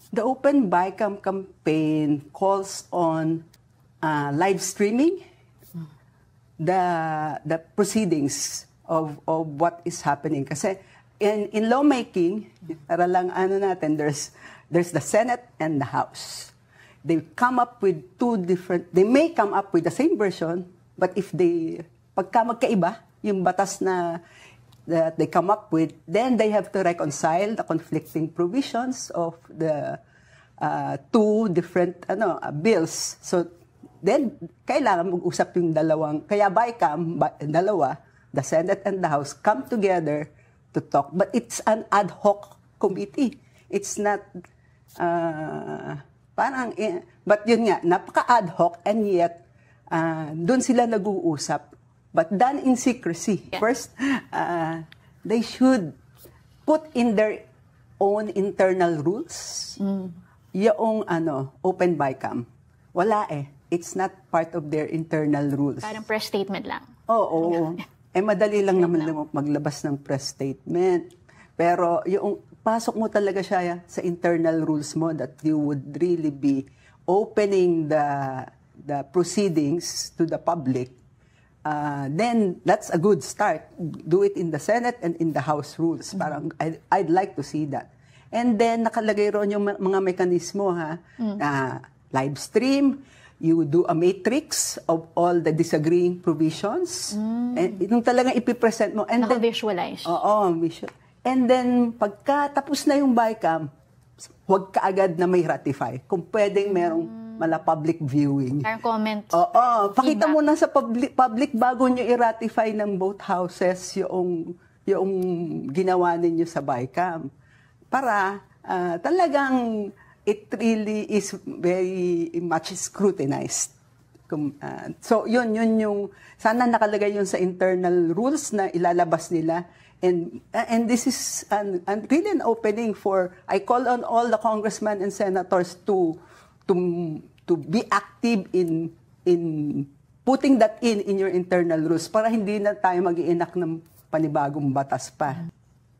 The Open BICAM campaign calls on live streaming the proceedings of what is happening. Kasi in lawmaking, para lang ano natin, there's the Senate and the House. They come up with they may come up with the same version, but pagka magkaiba, yung batas that they come up with, then they have to reconcile the conflicting provisions of the two different bills. So then kailangan mag-usap yung dalawang, kaya BICAM, dalawa, the Senate and the House come together to talk. But it's an ad hoc committee. It's not but yun nga, napaka-ad hoc, and yet doon sila nag-uusap, but done in secrecy. Yeah. First, they should put in their own internal rules. Yung Open BICAM. Wala eh. It's not part of their internal rules. Parang press statement lang. Oo. Madali lang naman maglabas ng press statement. Pero yung pasok mo talaga siya sa internal rules mo that you would really be opening the proceedings to the public, then that's a good start. Do it in the Senate and in the House rules. Parang I'd like to see that. And then nakalagay ron yung mga mekanismo live stream, you do a matrix of all the disagreeing provisions. And yung talagang ipipresent mo. And naka-visualize. Oo, visual. And then, pagka tapos na yung BICAM, huwag ka agad na may ratify. Kung pwedeng merong public viewing. Parang comment. Oo, pakita mo na sa public bago nyo i-ratify ng both houses yung ginawa ninyo sa BICAM. Para talagang it really is very much scrutinized. So, yun yung, sana nakalagay yun sa internal rules na ilalabas nila. And this is really an opening for, I call on all the congressmen and senators to be active in putting that in your internal rules para hindi na tayo mag-iinak ng panibagong batas pa.